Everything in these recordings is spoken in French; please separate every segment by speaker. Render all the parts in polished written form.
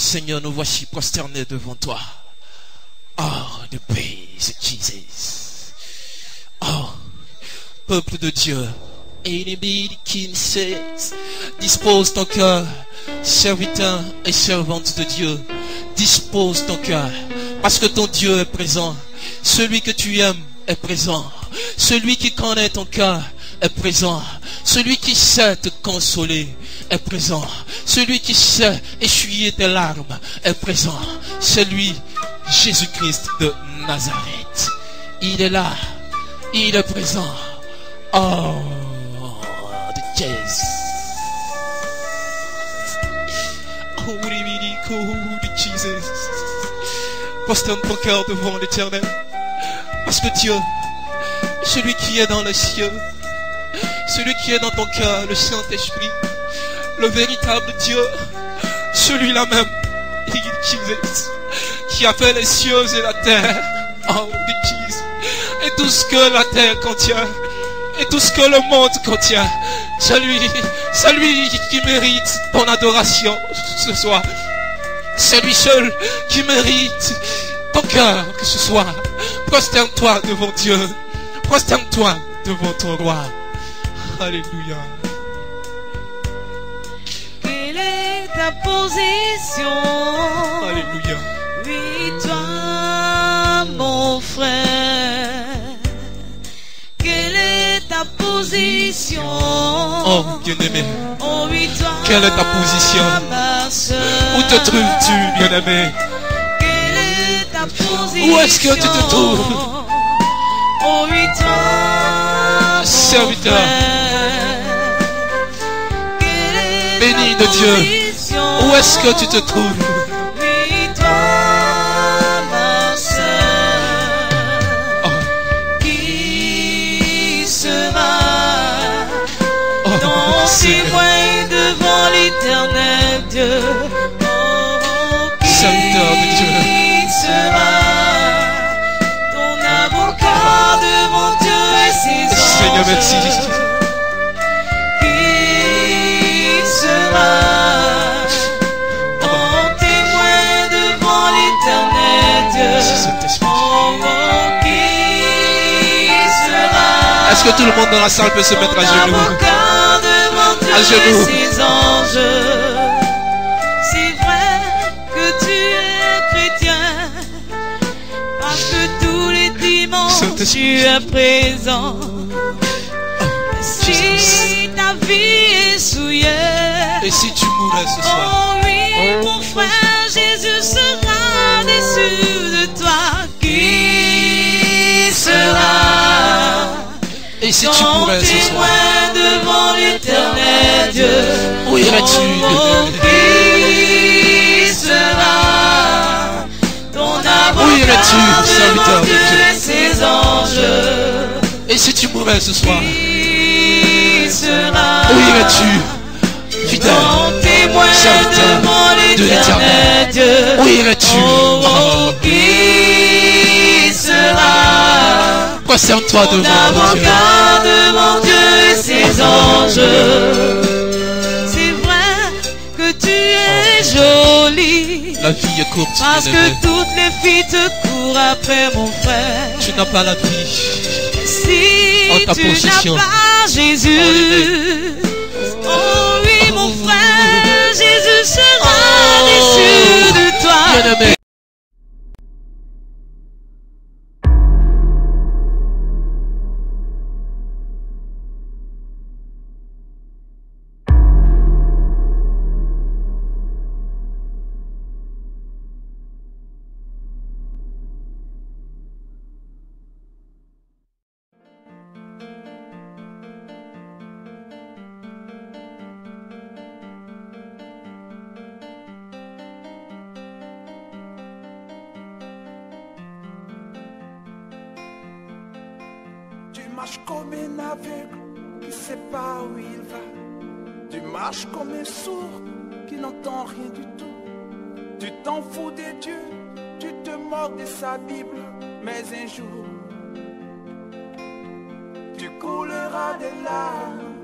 Speaker 1: Seigneur, nous voici prosternés devant toi. Oh, the praise Jesus. Oh, peuple de Dieu. Enemy King says, dispose ton cœur, serviteur et servante de Dieu. Dispose ton cœur, parce que ton Dieu est présent. Celui que tu aimes est présent. Celui qui connaît ton cœur est présent. Celui qui sait te consoler est présent. Celui qui sait essuyer tes larmes est présent. C'est lui, Jésus-Christ de Nazareth. Il est là. Il est présent. Oh, the Jesus. Oh, the Jesus. Prosterne ton cœur devant l'Éternel. Parce que Dieu, celui qui est dans les cieux, celui qui est dans ton cœur, le Saint-Esprit, le véritable Dieu, celui-là même, Jesus, qui a fait les cieux et la terre, oh, Jesus, et tout ce que la terre contient, et tout ce que le monde contient, c'est lui qui mérite ton adoration ce soir. C'est lui seul qui mérite ton cœur que ce soir. Prosterne-toi devant Dieu. Prosterne-toi devant ton roi. Alléluia.
Speaker 2: Quelle est ta position?
Speaker 1: Alléluia.
Speaker 2: Oui, toi, mon frère. Quelle est ta position?
Speaker 1: Oh, bien-aimé.
Speaker 2: Oh, oui, toi,
Speaker 1: quelle est ta position?
Speaker 2: ma sœur.
Speaker 1: Où te trouves-tu, bien-aimé?
Speaker 2: Quelle est ta position?
Speaker 1: Où est-ce que tu te trouves?
Speaker 2: Oh, oui, toi,
Speaker 1: serviteur, béni de Dieu, où est-ce que tu te trouves?
Speaker 2: Oui, toi, ma sœur, qui sera ton témoin devant l'Éternel Dieu?
Speaker 1: Serviteur de Dieu,
Speaker 2: qui sera ton avocat devant Dieu et ses anges?
Speaker 1: Seigneur, merci.
Speaker 2: Qui sera ton témoin devant l'Éternel Dieu? Qui sera?
Speaker 1: Est-ce que tout le monde dans la salle peut se mettre à genoux? À genoux.
Speaker 2: Ses anges. C'est vrai que tu es chrétien, parce que tous les dimanches tu es présent. Si ta vie est souillée,
Speaker 1: et si tu mourais ce soir?
Speaker 2: oh oui, mon frère, Jésus sera déçu de toi. Qui sera?
Speaker 1: Et si tu mourais ce soir?
Speaker 2: Devant l'Éternel Dieu,
Speaker 1: où irais-tu?
Speaker 2: Qui sera ton avocat?
Speaker 1: Où irais-tu, serviteur de Dieu?
Speaker 2: Et ses anges.
Speaker 1: Et si tu mourais ce soir?
Speaker 2: Qui sera?
Speaker 1: Où irais-tu, fidèle serviteur de l'Éternel? Où irais-tu?
Speaker 2: Qui sera?
Speaker 1: Prosterne-toi
Speaker 2: ton
Speaker 1: devant Dieu.
Speaker 2: Devant Dieu et ses anges. C'est vrai que tu es jolie,
Speaker 1: la vie est courte,
Speaker 2: parce que toutes les filles te courent après, mon frère.
Speaker 1: Tu n'as pas la vie
Speaker 2: si
Speaker 1: en ta
Speaker 2: tu
Speaker 1: possession.
Speaker 2: n'as pas Jésus, oh oui, mon frère, Jésus sera déçu de toi.
Speaker 1: Bien-aimé.
Speaker 3: Tu marches comme un aveugle qui ne sait pas où il va. Tu marches comme un sourd qui n'entend rien du tout. Tu t'en fous de Dieu, tu te moques de sa Bible. Mais un jour, tu couleras des larmes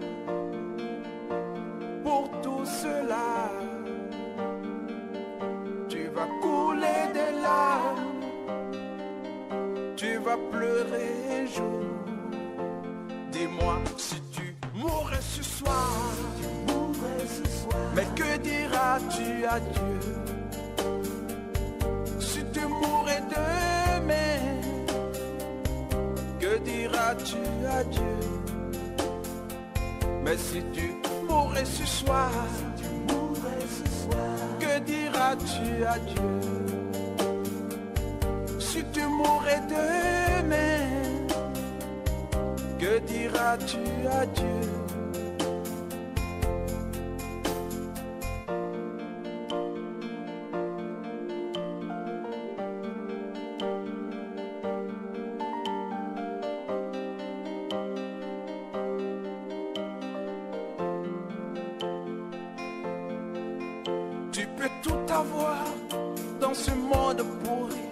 Speaker 3: pour tout cela. vas pleurer un jour. Dis-moi si tu mourrais ce soir, mais que diras-tu à Dieu? Si tu mourrais demain, que diras-tu à Dieu? Mais si tu mourrais ce soir, que diras-tu à Dieu? Si tu mourrais demain, que diras-tu à Dieu? Tu peux tout avoir dans ce monde pourri,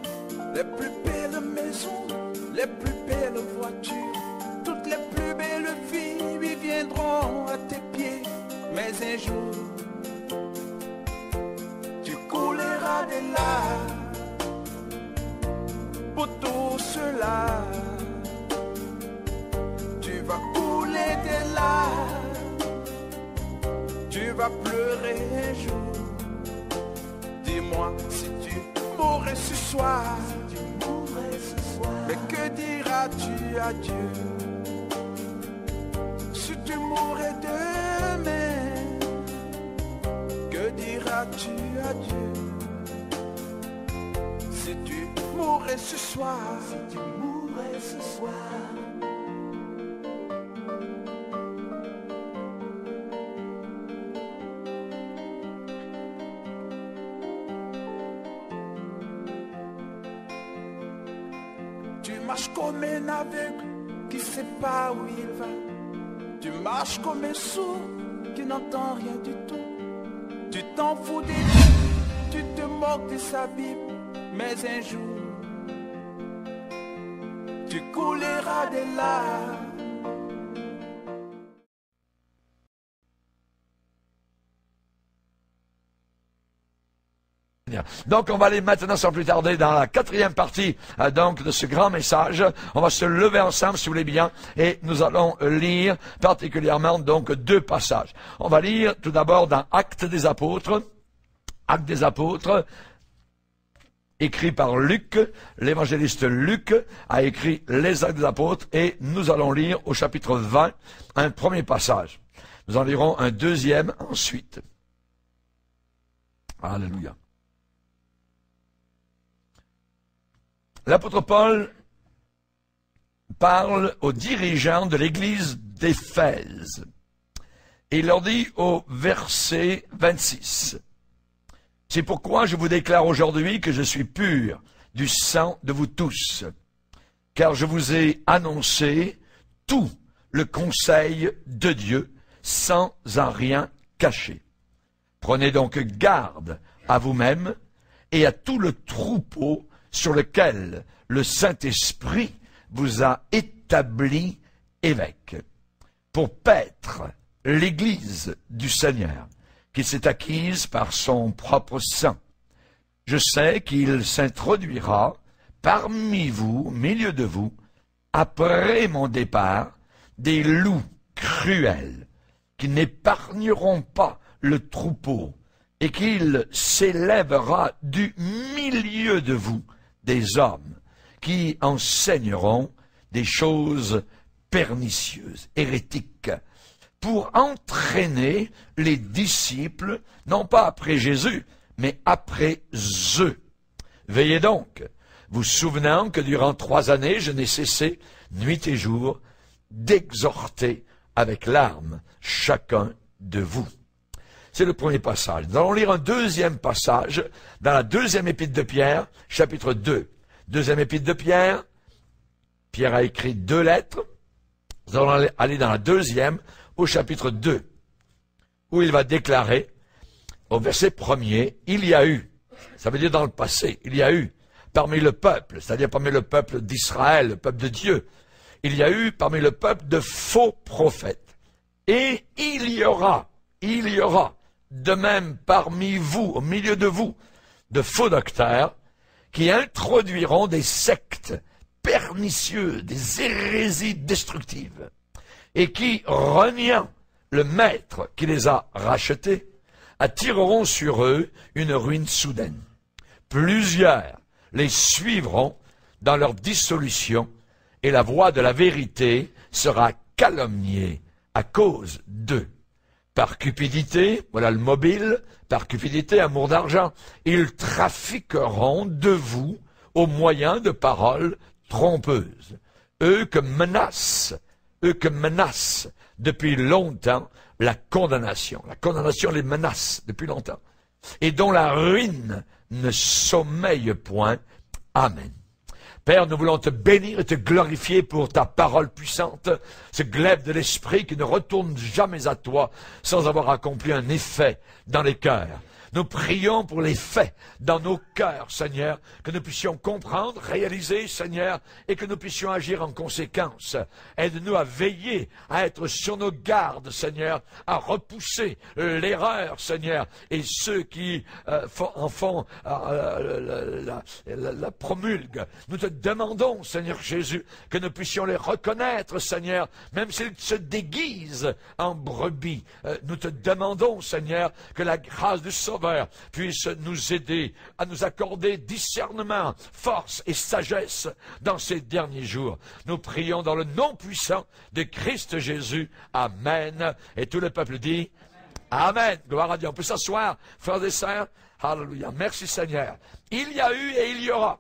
Speaker 3: les plus belles maisons, les plus belles voitures, toutes les plus belles filles lui viendront à tes pieds. Mais un jour, tu couleras des larmes pour tout cela. Tu vas couler des larmes, tu vas pleurer un jour. Dis-moi si tu mourrais ce soir, mais que diras-tu à Dieu? Si tu mourrais demain, que diras-tu à Dieu? Si tu mourrais ce soir, tu marches comme un aveugle qui sait pas où il va. Tu marches comme un sourd qui n'entend rien du tout. Tu t'en fous des Dieu, tu te moques de sa Bible. Mais un jour, tu couleras des larmes.
Speaker 4: Donc on va aller maintenant sans plus tarder dans la quatrième partie donc de ce grand message. On va se lever ensemble si vous voulez bien et nous allons lire particulièrement donc deux passages. On va lire tout d'abord dans Actes des Apôtres. Actes des Apôtres, écrit par Luc. L'évangéliste Luc a écrit les Actes des Apôtres et nous allons lire au chapitre 20 un premier passage. Nous en lirons un deuxième ensuite. Alléluia. L'apôtre Paul parle aux dirigeants de l'église d'Éphèse. Et il leur dit au verset 26, « C'est pourquoi je vous déclare aujourd'hui que je suis pur du sang de vous tous, car je vous ai annoncé tout le conseil de Dieu sans en rien cacher. Prenez donc garde à vous-même et à tout le troupeau sur lequel le Saint-Esprit vous a établi évêque, pour paître l'Église du Seigneur, qu'il s'est acquise par son propre sang. Je sais qu'il s'introduira parmi vous, au milieu de vous, après mon départ, des loups cruels, qui n'épargneront pas le troupeau, et qu'il s'élèvera du milieu de vous des hommes qui enseigneront des choses pernicieuses, hérétiques, pour entraîner les disciples, non pas après Jésus, mais après eux. Veillez donc, vous souvenant que durant 3 années, je n'ai cessé, nuit et jour, d'exhorter avec larmes chacun de vous. C'est le premier passage. Nous allons lire un deuxième passage dans la deuxième épître de Pierre, chapitre 2. Deuxième épître de Pierre, Pierre a écrit 2 lettres. Nous allons aller dans la deuxième, au chapitre 2, où il va déclarer, au verset 1er, il y a eu, ça veut dire dans le passé, il y a eu parmi le peuple, c'est-à-dire parmi le peuple d'Israël, le peuple de Dieu, il y a eu parmi le peuple de faux prophètes. Et il y aura de même parmi vous, au milieu de vous, de faux docteurs qui introduiront des sectes pernicieux, des hérésies destructives, et qui, reniant le maître qui les a rachetés, attireront sur eux une ruine soudaine. Plusieurs les suivront dans leur dissolution, et la voie de la vérité sera calomniée à cause d'eux. Par cupidité, voilà le mobile, par cupidité, amour d'argent, ils trafiqueront de vous au moyen de paroles trompeuses. Eux que menace depuis longtemps la condamnation. La condamnation les menace depuis longtemps. Et dont la ruine ne sommeille point. Amen. Père, nous voulons te bénir et te glorifier pour ta parole puissante, ce glaive de l'esprit qui ne retourne jamais à toi sans avoir accompli un effet dans les cœurs. Nous prions pour les faits dans nos cœurs, Seigneur, que nous puissions comprendre, réaliser, Seigneur, et que nous puissions agir en conséquence. Aide-nous à veiller, à être sur nos gardes, Seigneur, à repousser l'erreur, Seigneur, et ceux qui en font la promulguent. Nous te demandons, Seigneur Jésus, que nous puissions les reconnaître, Seigneur, même s'ils se déguisent en brebis. Nous te demandons, Seigneur, que la grâce du Sauveur puisse nous aider à nous accorder discernement, force et sagesse dans ces derniers jours. Nous prions dans le nom puissant de Christ Jésus. Amen. Et tout le peuple dit Amen. Gloire à Dieu. On peut s'asseoir, frères et sœurs. Alléluia. Merci Seigneur. Il y a eu et il y aura.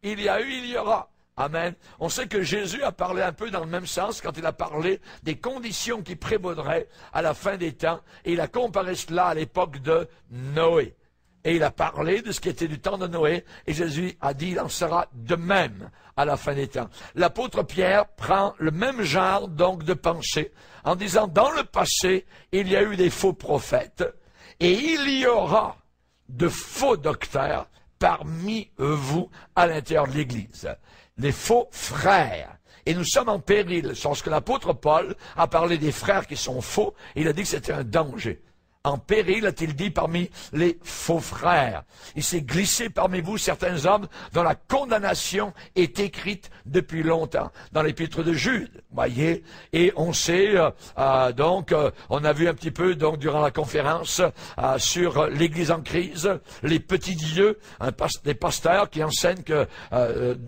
Speaker 4: Il y a eu, il y aura. Amen. On sait que Jésus a parlé un peu dans le même sens quand il a parlé des conditions qui prévaudraient à la fin des temps. Et il a comparé cela à l'époque de Noé. Et il a parlé de ce qui était du temps de Noé. Et Jésus a dit, il en sera de même à la fin des temps. L'apôtre Pierre prend le même genre donc de pensée en disant, dans le passé, il y a eu des faux prophètes. Et il y aura de faux docteurs parmi vous à l'intérieur de l'Église. Les faux frères. Et nous sommes en péril. Lorsque l'apôtre Paul a parlé des frères qui sont faux, il a dit que c'était un danger. En péril, a-t-il dit, parmi les faux frères. Il s'est glissé parmi vous certains hommes dont la condamnation est écrite depuis longtemps. Dans l'épître de Jude, voyez. Et on sait, on a vu un petit peu, donc, durant la conférence, sur l'Église en crise, les petits dieux, des pasteurs qui enseignent que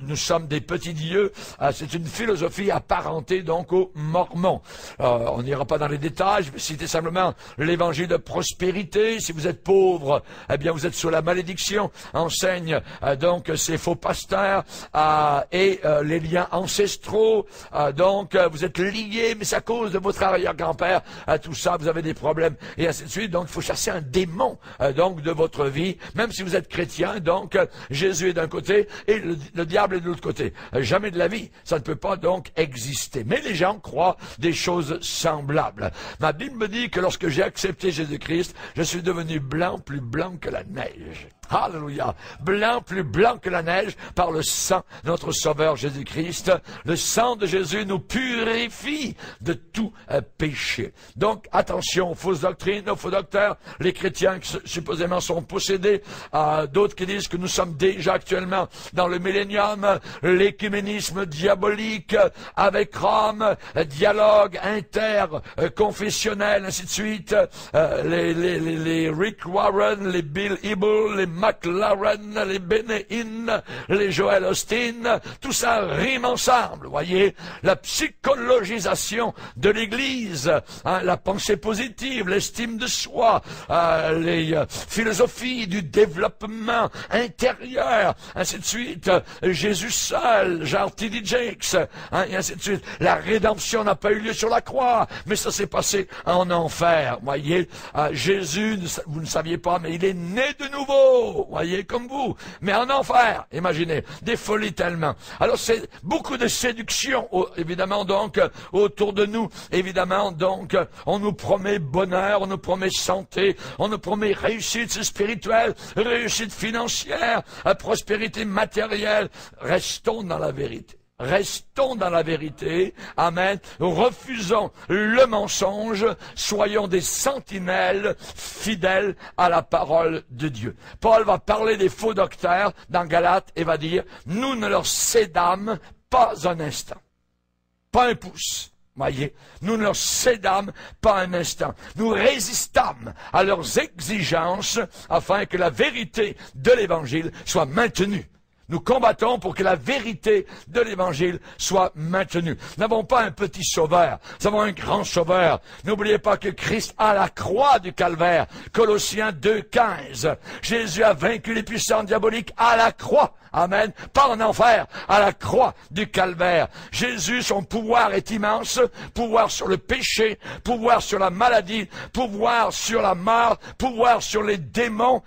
Speaker 4: nous sommes des petits dieux. C'est une philosophie apparentée, donc, aux Mormons. On n'ira pas dans les détails, je vais citer simplement l'évangile de prospérité. Si vous êtes pauvre, eh bien vous êtes sous la malédiction. Enseigne donc ces faux pasteurs et les liens ancestraux. Donc vous êtes liés, mais c'est à cause de votre arrière-grand-père. Tout ça, vous avez des problèmes et ainsi de suite. Donc il faut chasser un démon donc de votre vie, même si vous êtes chrétien. Donc Jésus est d'un côté et le diable est de l'autre côté. Jamais de la vie, ça ne peut pas donc exister. Mais les gens croient des choses semblables. Ma Bible me dit que lorsque j'ai accepté Jésus-Christ, je suis devenu blanc, plus blanc que la neige. Alléluia. Blanc, plus blanc que la neige par le sang de notre Sauveur Jésus-Christ. Le sang de Jésus nous purifie de tout péché. Donc, attention aux fausses doctrines, aux faux docteurs, les chrétiens qui supposément sont possédés, d'autres qui disent que nous sommes déjà actuellement dans le millénium, l'écuménisme diabolique avec Rome, dialogue interconfessionnel, ainsi de suite, les Rick Warren, les Bill Hybels, les McLaren, les Benéhin, les Joel Osteen, tout ça rime ensemble, voyez, la psychologisation de l'Église, la pensée positive, l'estime de soi, les philosophies du développement intérieur, ainsi de suite, Jésus seul, genre T.D. Jakes, et ainsi de suite. La rédemption n'a pas eu lieu sur la croix, mais ça s'est passé en enfer, voyez, Jésus, vous ne saviez pas, mais il est né de nouveau, voyez, comme vous, mais en enfer, imaginez, des folies tellement. Alors c'est beaucoup de séduction, évidemment donc, autour de nous, évidemment donc, on nous promet bonheur, on nous promet santé, on nous promet réussite spirituelle, réussite financière, prospérité matérielle. Restons dans la vérité. Restons dans la vérité, amen, refusons le mensonge, soyons des sentinelles fidèles à la parole de Dieu. Paul va parler des faux docteurs dans Galates et va dire, nous ne leur cédâmes pas un instant, pas un pouce. Voyez, nous ne leur cédâmes pas un instant. Nous résistâmes à leurs exigences afin que la vérité de l'Évangile soit maintenue. Nous combattons pour que la vérité de l'Évangile soit maintenue. Nous n'avons pas un petit sauveur, nous avons un grand sauveur. N'oubliez pas que Christ à la croix du calvaire, Colossiens 2,15, Jésus a vaincu les puissants diaboliques à la croix. Amen. Pas en enfer, à la croix du calvaire. Jésus, son pouvoir est immense. Pouvoir sur le péché, pouvoir sur la maladie, pouvoir sur la mort, pouvoir sur les démons,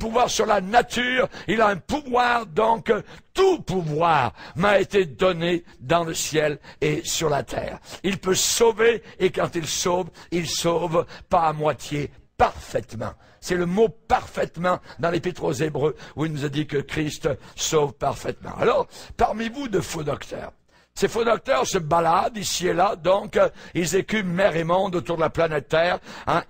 Speaker 4: pouvoir sur la nature. Il a un pouvoir, donc tout pouvoir m'a été donné dans le ciel et sur la terre. Il peut sauver et quand il sauve pas à moitié, parfaitement. C'est le mot parfaitement dans l'Épître aux Hébreux où il nous a dit que Christ sauve parfaitement. Alors, parmi vous de faux docteurs, ces faux docteurs se baladent ici et là, donc ils écument mer et monde autour de la planète Terre,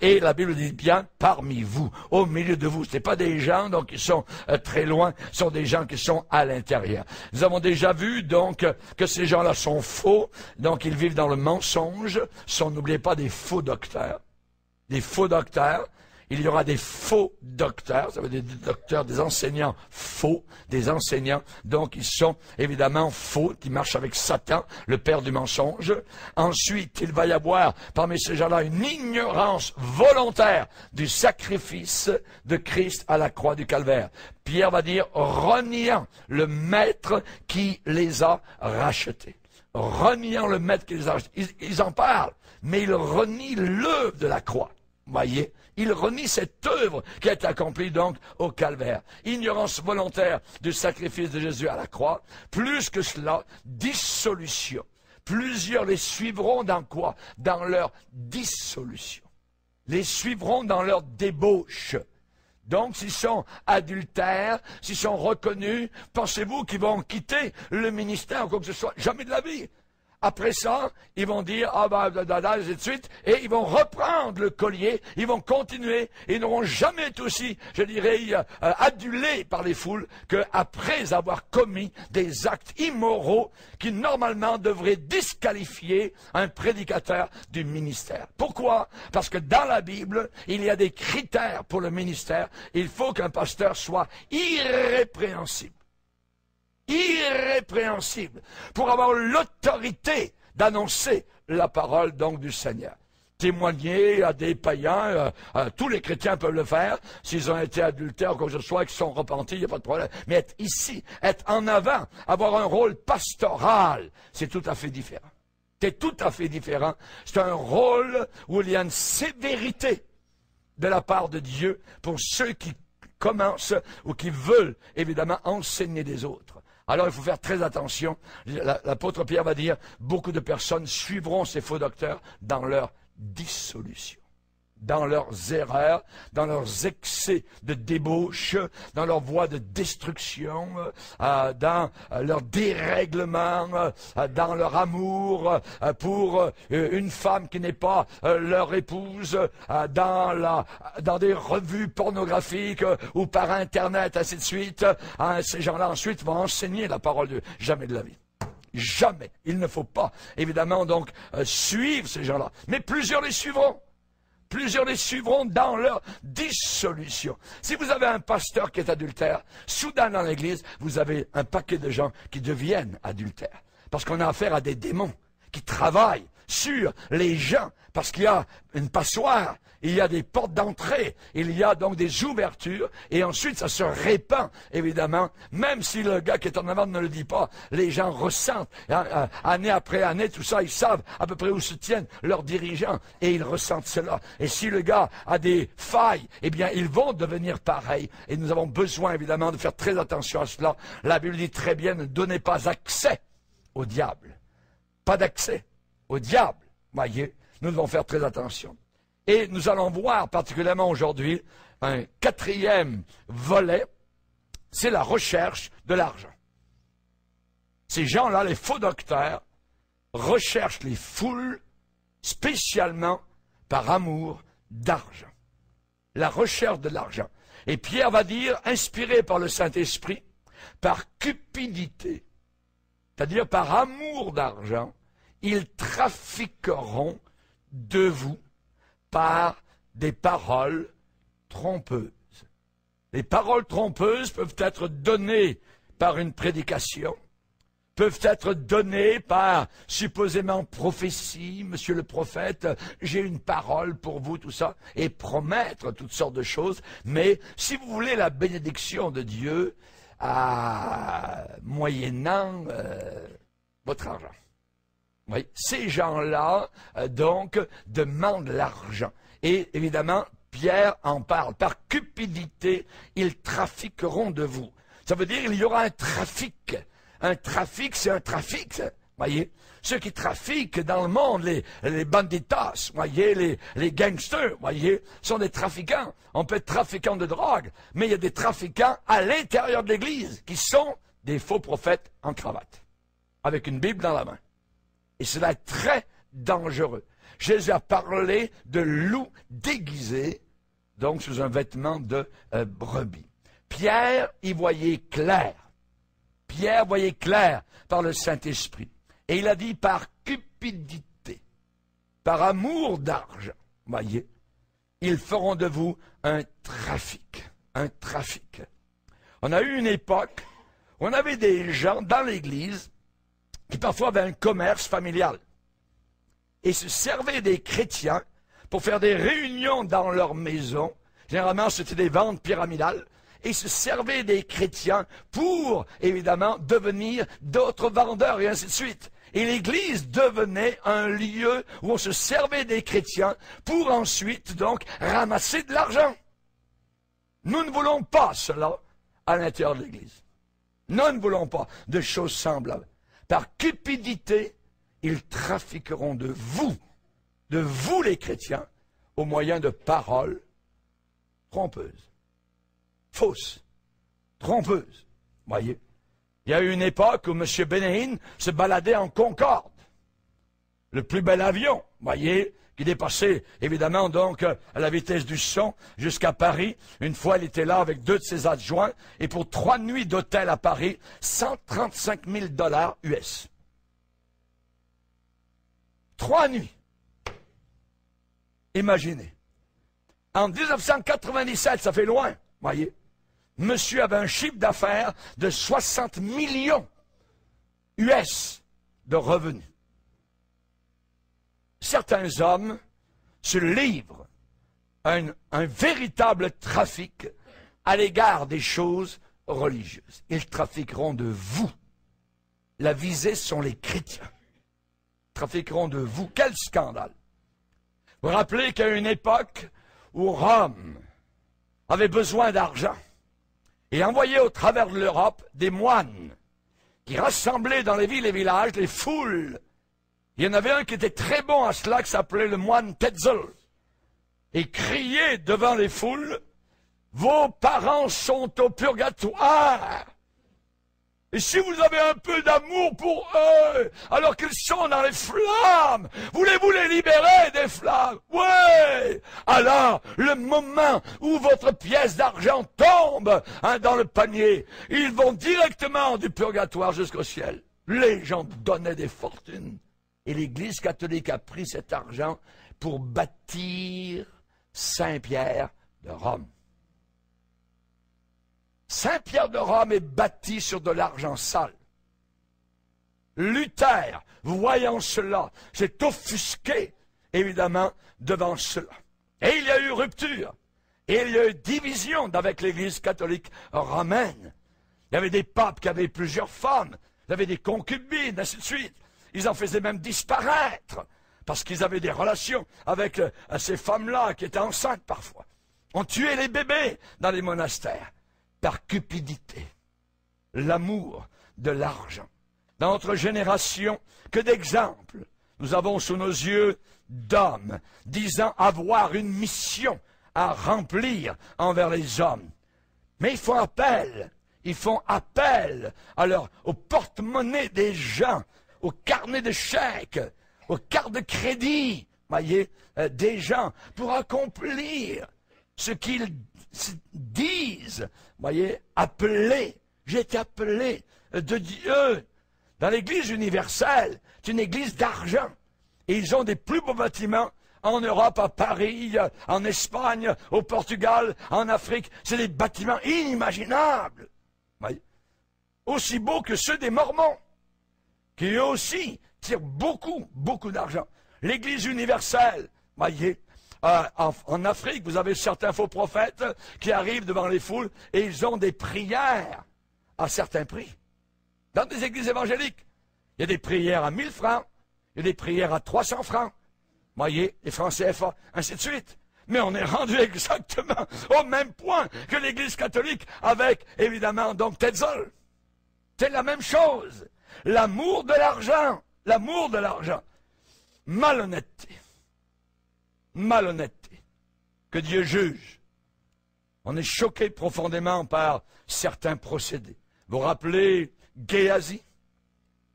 Speaker 4: et la Bible dit bien parmi vous, au milieu de vous. Ce n'est pas des gens donc qui sont très loin, ce sont des gens qui sont à l'intérieur. Nous avons déjà vu donc que ces gens-là sont faux, donc ils vivent dans le mensonge, sont, n'oubliez pas, des faux docteurs. Des faux docteurs. Il y aura des faux docteurs, ça veut dire des docteurs, des enseignants faux, des enseignants, donc ils sont évidemment faux, qui marchent avec Satan, le père du mensonge. Ensuite, il va y avoir parmi ces gens-là une ignorance volontaire du sacrifice de Christ à la croix du calvaire. Pierre va dire, reniant le maître qui les a rachetés. Reniant le maître qui les a rachetés. Ils en parlent, mais ils renient l'œuvre de la croix. Voyez, il renie cette œuvre qui a été accomplie donc au calvaire. Ignorance volontaire du sacrifice de Jésus à la croix. Plus que cela, dissolution. Plusieurs les suivront dans quoi? Dans leur dissolution. Les suivront dans leur débauche. Donc, s'ils sont adultères, s'ils sont reconnus, pensez-vous qu'ils vont quitter le ministère ou quoi que ce soit? Jamais de la vie. Après ça, ils vont dire, et de suite, et ils vont reprendre le collier, ils vont continuer, et ils n'auront jamais été aussi, je dirais, adulés par les foules, qu'après avoir commis des actes immoraux qui normalement devraient disqualifier un prédicateur du ministère. Pourquoi? Parce que dans la Bible, il y a des critères pour le ministère. Il faut qu'un pasteur soit irrépréhensible. Irrépréhensible, pour avoir l'autorité d'annoncer la parole donc du Seigneur. Témoigner à des païens, tous les chrétiens peuvent le faire, s'ils ont été adultères ou quoi que ce soit, qu'ils sont repentis, il n'y a pas de problème. Mais être ici, être en avant, avoir un rôle pastoral, c'est tout à fait différent. C'est tout à fait différent. C'est un rôle où il y a une sévérité de la part de Dieu pour ceux qui commencent ou qui veulent évidemment enseigner les autres. Alors il faut faire très attention. L'apôtre Pierre va dire, beaucoup de personnes suivront ces faux docteurs dans leur dissolution, dans leurs erreurs, dans leurs excès de débauche, dans leur voie de destruction, dans leur dérèglement, dans leur amour pour une femme qui n'est pas leur épouse, dans des revues pornographiques ou par Internet, ainsi de suite. Ces gens-là ensuite vont enseigner la parole de Dieu. Jamais de la vie. Jamais. Il ne faut pas, évidemment, donc, suivre ces gens-là. Mais plusieurs les suivront. Plusieurs les suivront dans leur dissolution. Si vous avez un pasteur qui est adultère, soudain dans l'église, vous avez un paquet de gens qui deviennent adultères. Parce qu'on a affaire à des démons qui travaillent sur les gens. Parce qu'il y a une passoire, il y a des portes d'entrée, il y a donc des ouvertures, et ensuite ça se répand, évidemment. Même si le gars qui est en avant ne le dit pas, les gens ressentent, année après année, tout ça, ils savent à peu près où se tiennent leurs dirigeants, et ils ressentent cela. Et si le gars a des failles, eh bien, ils vont devenir pareils. Et nous avons besoin, évidemment, de faire très attention à cela. La Bible dit très bien, ne donnez pas accès au diable. Pas d'accès au diable, voyez. Nous devons faire très attention. Et nous allons voir particulièrement aujourd'hui un quatrième volet, c'est la recherche de l'argent. Ces gens-là, les faux docteurs, recherchent les foules spécialement par amour d'argent. La recherche de l'argent. Et Pierre va dire, inspiré par le Saint-Esprit, par cupidité, c'est-à-dire par amour d'argent, ils trafiqueront de vous par des paroles trompeuses. Les paroles trompeuses peuvent être données par une prédication, peuvent être données par supposément prophétie, monsieur le prophète, j'ai une parole pour vous, tout ça, et promettre toutes sortes de choses. Mais si vous voulez la bénédiction de Dieu, moyennant votre argent. Oui, ces gens-là, donc, demandent l'argent. Et évidemment, Pierre en parle. Par cupidité, ils trafiqueront de vous. Ça veut dire qu'il y aura un trafic. Un trafic, c'est un trafic, voyez. Ceux qui trafiquent dans le monde, les banditas, voyez, les gangsters, voyez, sont des trafiquants. On peut être trafiquant de drogue, mais il y a des trafiquants à l'intérieur de l'Église qui sont des faux prophètes en cravate, avec une Bible dans la main. Et cela est très dangereux. Jésus a parlé de loup déguisé, donc sous un vêtement de brebis. Pierre y voyait clair. Pierre voyait clair par le Saint-Esprit. Et il a dit par cupidité, par amour d'argent, voyez, ils feront de vous un trafic. Un trafic. On a eu une époque où on avait des gens dans l'Église qui parfois avaient un commerce familial et se servaient des chrétiens pour faire des réunions dans leur maison. Généralement, c'était des ventes pyramidales. Et se servaient des chrétiens pour, évidemment, devenir d'autres vendeurs et ainsi de suite. Et l'Église devenait un lieu où on se servait des chrétiens pour ensuite, donc, ramasser de l'argent. Nous ne voulons pas cela à l'intérieur de l'Église. Nous ne voulons pas de choses semblables. Par cupidité, ils trafiqueront de vous les chrétiens, au moyen de paroles trompeuses. Fausses, trompeuses. Voyez, il y a eu une époque où M. Benahin se baladait en Concorde, le plus bel avion, voyez, qui dépassait évidemment donc à la vitesse du son jusqu'à Paris. Une fois, il était là avec 2 de ses adjoints et pour 3 nuits d'hôtel à Paris, 135 000 $ US. 3 nuits. Imaginez. En 1997, ça fait loin, voyez. Monsieur avait un chiffre d'affaires de 60 millions US de revenus. Certains hommes se livrent à un véritable trafic à l'égard des choses religieuses. Ils trafiqueront de vous. La visée sont les chrétiens. Ils trafiqueront de vous. Quel scandale! Vous vous rappelez qu'à une époque où Rome avait besoin d'argent, et envoyait au travers de l'Europe des moines qui rassemblaient dans les villes et villages les foules. Il y en avait un qui était très bon à cela, qui s'appelait le moine Tetzel, et criait devant les foules, « Vos parents sont au purgatoire !» Et si vous avez un peu d'amour pour eux, alors qu'ils sont dans les flammes, voulez-vous les libérer des flammes? Oui! Alors, le moment où votre pièce d'argent tombe dans le panier, ils vont directement du purgatoire jusqu'au ciel. Les gens donnaient des fortunes. Et l'Église catholique a pris cet argent pour bâtir Saint-Pierre de Rome. Saint-Pierre de Rome est bâti sur de l'argent sale. Luther, voyant cela, s'est offusqué, évidemment, devant cela. Et il y a eu rupture. Et il y a eu division avec l'Église catholique romaine. Il y avait des papes qui avaient plusieurs femmes. Il y avait des concubines, ainsi de suite. Ils en faisaient même disparaître, parce qu'ils avaient des relations avec ces femmes-là qui étaient enceintes parfois. On tuait les bébés dans les monastères. Par cupidité, l'amour de l'argent. Dans notre génération, que d'exemples nous avons sous nos yeux d'hommes disant avoir une mission à remplir envers les hommes. Mais ils font appel au porte-monnaie des gens, au carnet de chèques, aux cartes de crédit, voyez, des gens pour accomplir ce qu'ils disent, voyez, appelé, j'ai été appelé de Dieu, Dans l'église universelle, c'est une église d'argent. Et ils ont des plus beaux bâtiments en Europe, à Paris, en Espagne, au Portugal, en Afrique. C'est des bâtiments inimaginables. Voyez? Aussi beaux que ceux des Mormons, qui eux aussi tirent beaucoup, beaucoup d'argent. L'église universelle, voyez, en Afrique, vous avez certains faux prophètes qui arrivent devant les foules et ils ont des prières à certains prix. Dans des églises évangéliques, il y a des prières à 1000 francs, il y a des prières à 300 francs. Voyez, les francs CFA, ainsi de suite. Mais on est rendu exactement au même point que l'église catholique avec, évidemment, donc Tetzel. C'est la même chose. L'amour de l'argent. L'amour de l'argent. Malhonnêteté. Malhonnêteté. Que Dieu juge. On est choqué profondément par certains procédés. Vous vous rappelez Géasi,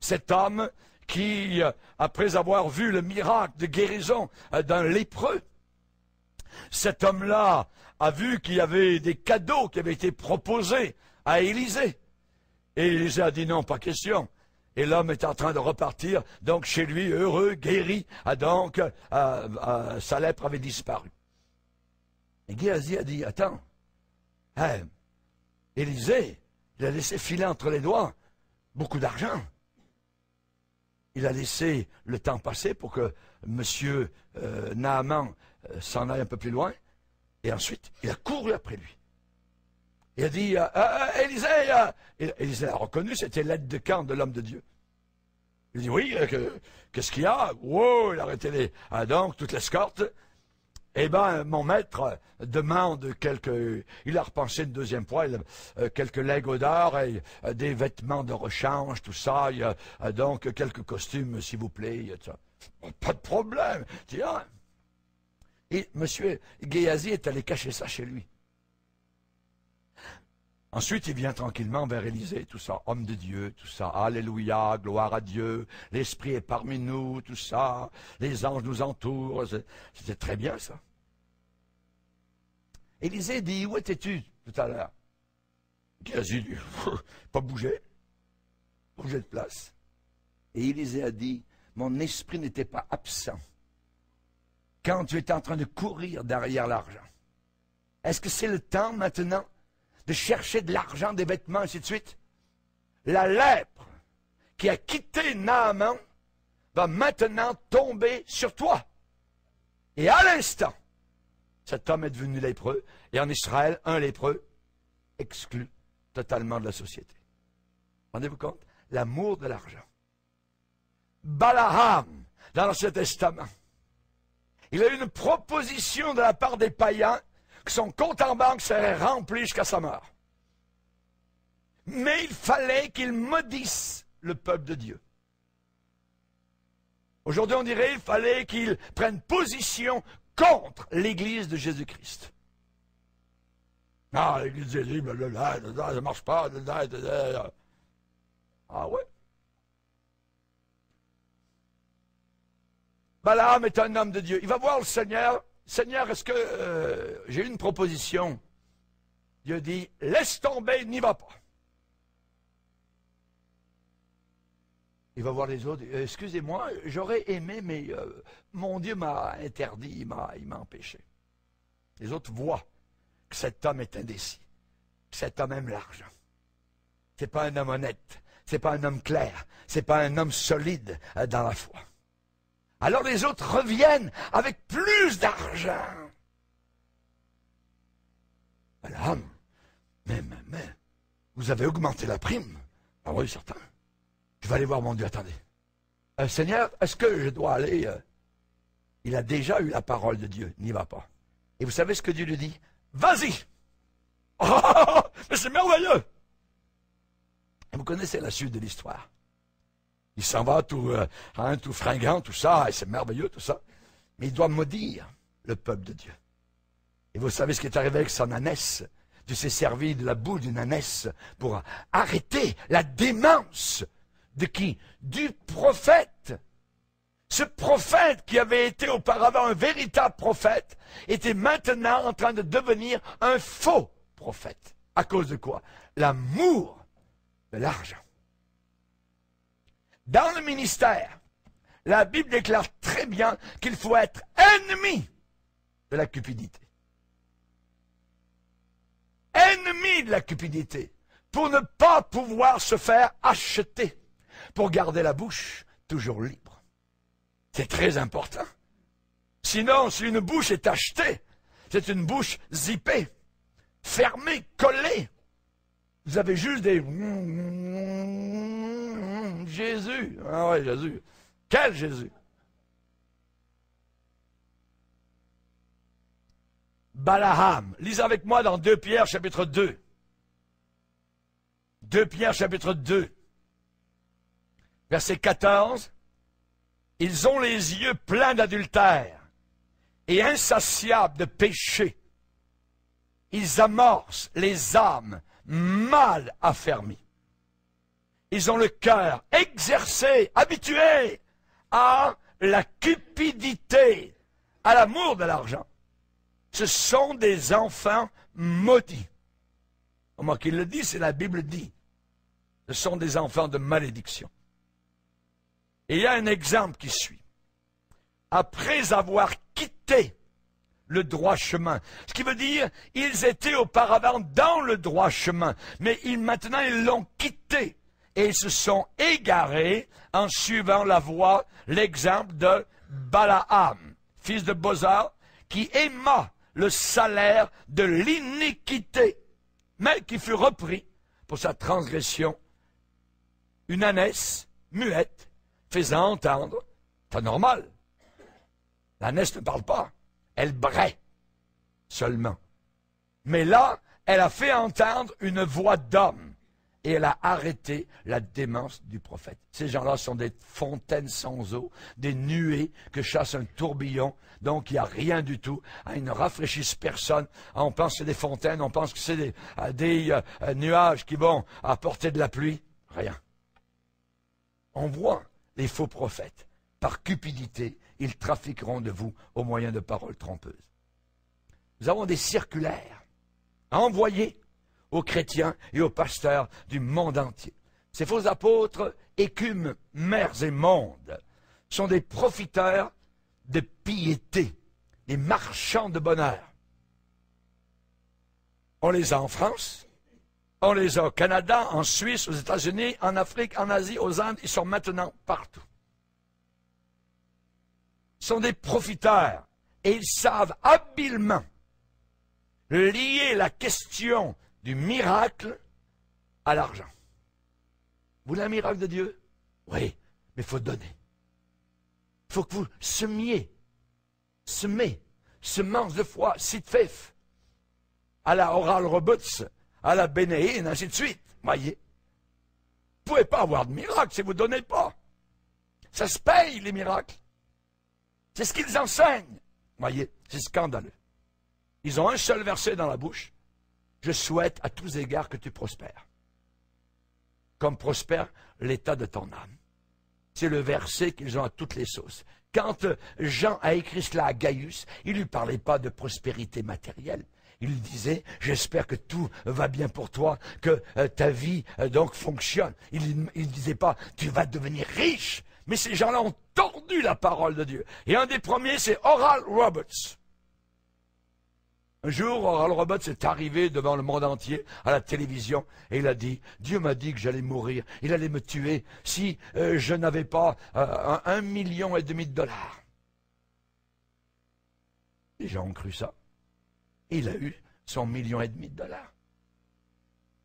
Speaker 4: cet homme qui, après avoir vu le miracle de guérison d'un lépreux, cet homme-là a vu qu'il y avait des cadeaux qui avaient été proposés à Élisée. Et Élisée a dit non, pas question. Et l'homme est en train de repartir, donc chez lui, heureux, guéri, donc sa lèpre avait disparu. Et Géasi a dit, attends, Élisée, il a laissé filer entre les doigts beaucoup d'argent. Il a laissé le temps passer pour que M. Naaman s'en aille un peu plus loin. Et ensuite, il a couru après lui. Il a dit, Élisée, Élisée a reconnu, c'était l'aide de camp de l'homme de Dieu. Il dit, oui, qu'est-ce qu'il y a? Wow, il a arrêté donc toute l'escorte. Eh ben, mon maître demande il a repensé une deuxième fois, quelques lingots d'or et des vêtements de rechange, tout ça, il y a donc quelques costumes, s'il vous plaît, tout ça. Pas de problème. Tiens. Et M. Géasi est allé cacher ça chez lui. Ensuite, il vient tranquillement vers Élisée, tout ça, homme de Dieu, tout ça, alléluia, gloire à Dieu, l'Esprit est parmi nous, tout ça, les anges nous entourent, c'était très bien ça. Élisée dit, où étais-tu tout à l'heure? Géasi dit, pas bougé de place. Et Élisée a dit, mon esprit n'était pas absent quand tu étais en train de courir derrière l'argent. Est-ce que c'est le temps maintenant de chercher de l'argent, des vêtements, ainsi de suite? La lèpre qui a quitté Naaman va maintenant tomber sur toi. Et à l'instant, cet homme est devenu lépreux, et en Israël, un lépreux exclu totalement de la société. Rendez-vous compte? L'amour de l'argent. Balaam, dans l'Ancien Testament, il a eu une proposition de la part des païens que son compte en banque serait rempli jusqu'à sa mort. Mais il fallait qu'il maudisse le peuple de Dieu. Aujourd'hui, on dirait qu'il fallait qu'il prenne position contre l'Église de Jésus-Christ. Ah, l'Église de Jésus, ça ne marche pas. Ah ouais? Balaam est un homme de Dieu. Il va voir le Seigneur. Seigneur, est-ce que j'ai une proposition? Dieu dit, laisse tomber, n'y va pas. Il va voir les autres. Excusez-moi, j'aurais aimé, mais mon Dieu m'a interdit, il m'a empêché. Les autres voient que cet homme est indécis, que cet homme aime l'argent. C'est pas un homme honnête, c'est pas un homme clair, c'est pas un homme solide dans la foi. Alors les autres reviennent avec plus d'argent. Balaam, mais, vous avez augmenté la prime. Ah oui, certain. Je vais aller voir mon Dieu, attendez. Seigneur, est-ce que je dois aller? Il a déjà eu la parole de Dieu, n'y va pas. Et vous savez ce que Dieu lui dit? Vas-y! Oh, mais c'est merveilleux! Et vous connaissez la suite de l'histoire. Il s'en va tout fringant, tout ça, et c'est merveilleux, tout ça. Mais il doit maudire le peuple de Dieu. Et vous savez ce qui est arrivé avec son ânesse? Dieu s'est servi de la boue d'une ânesse pour arrêter la démence de qui? Du prophète. Ce prophète qui avait été auparavant un véritable prophète était maintenant en train de devenir un faux prophète. À cause de quoi? L'amour de l'argent. Dans le ministère, la Bible déclare très bien qu'il faut être ennemi de la cupidité. Ennemi de la cupidité, pour ne pas pouvoir se faire acheter, pour garder la bouche toujours libre. C'est très important. Sinon, si une bouche est achetée, c'est une bouche zippée, fermée, collée. Vous avez juste des... Jésus. Ah ouais, Jésus. Quel Jésus? Balaam. Lisez avec moi dans 2 Pierre chapitre 2. 2 Pierre chapitre 2. Verset 14. Ils ont les yeux pleins d'adultère et insatiables de péché. Ils amorcent les âmes mal affermies. Ils ont le cœur exercé, habitué à la cupidité, à l'amour de l'argent. Ce sont des enfants maudits. Moi qui le dis, c'est la Bible dit. Ce sont des enfants de malédiction. Et il y a un exemple qui suit. Après avoir quitté le droit chemin, ce qui veut dire, ils étaient auparavant dans le droit chemin, mais maintenant ils l'ont quitté. Et ils se sont égarés en suivant la voie, l'exemple de Balaam, fils de Bosar, qui aima le salaire de l'iniquité, mais qui fut repris pour sa transgression. Une ânesse muette, faisant entendre, c'est normal. L'ânesse ne parle pas, elle braie seulement. Mais là, elle a fait entendre une voix d'homme. Et elle a arrêté la démence du prophète. Ces gens-là sont des fontaines sans eau, des nuées que chasse un tourbillon, donc il n'y a rien du tout. Ils ne rafraîchissent personne. On pense que c'est des fontaines, on pense que c'est des nuages qui vont apporter de la pluie. Rien. On voit les faux prophètes. Par cupidité, ils trafiqueront de vous au moyen de paroles trompeuses. Nous avons des circulaires à envoyer aux chrétiens et aux pasteurs du monde entier. Ces faux apôtres écument mers et mondes, sont des profiteurs de piété, des marchands de bonheur. On les a en France, on les a au Canada, en Suisse, aux États-Unis, en Afrique, en Asie, aux Indes, ils sont maintenant partout. Ils sont des profiteurs et ils savent habilement lier la question du miracle à l'argent. Vous voulez un miracle de Dieu? Oui, mais il faut donner. Il faut que vous semez, semence de foi, sitfef, à la Oral Roberts, à la Bénéine, ainsi de suite. Voyez? Vous ne pouvez pas avoir de miracle si vous ne donnez pas. Ça se paye, les miracles. C'est ce qu'ils enseignent. Voyez? C'est scandaleux. Ils ont un seul verset dans la bouche. Je souhaite à tous égards que tu prospères, comme prospère l'état de ton âme. C'est le verset qu'ils ont à toutes les sauces. Quand Jean a écrit cela à Gaius, il ne lui parlait pas de prospérité matérielle. Il lui disait, j'espère que tout va bien pour toi, que ta vie donc fonctionne. Il ne disait pas, tu vas devenir riche. Mais ces gens-là ont tordu la parole de Dieu. Et un des premiers, c'est Oral Roberts. Un jour, Oral Roberts est arrivé devant le monde entier, à la télévision, et il a dit, Dieu m'a dit que j'allais mourir, il allait me tuer si je n'avais pas 1,5 million $. Les gens ont cru ça. Il a eu son $1,5 million.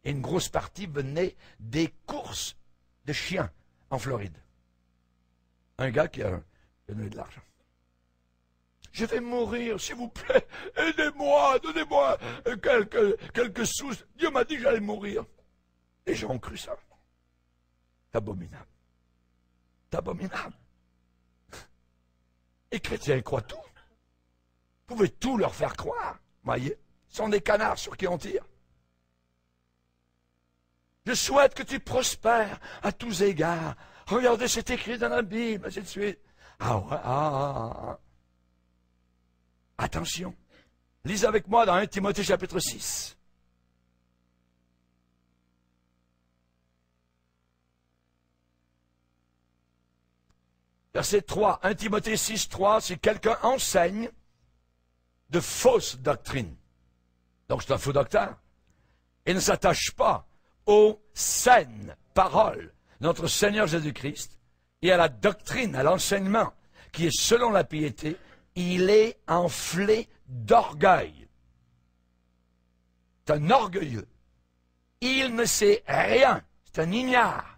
Speaker 4: Et une grosse partie venait des courses de chiens en Floride. Un gars qui a donné de l'argent. Je vais mourir, s'il vous plaît, aidez-moi, donnez-moi quelques sous. Dieu m'a dit que j'allais mourir. Les gens ont cru ça. C'est abominable. C'est abominable. Les chrétiens croient tout. Vous pouvez tout leur faire croire. Voyez, ce sont des canards sur qui on tire. Je souhaite que tu prospères à tous égards. Regardez, c'est écrit dans la Bible, ainsi de suite. Ah ouais, Attention. Lisez avec moi dans 1 Timothée chapitre 6. verset 3, 1 Timothée 6, 3, si quelqu'un enseigne de fausses doctrines, donc c'est un faux docteur, et ne s'attache pas aux saines paroles de notre Seigneur Jésus-Christ et à la doctrine, à l'enseignement qui est selon la piété, il est enflé d'orgueil. C'est un orgueilleux. Il ne sait rien. C'est un ignare.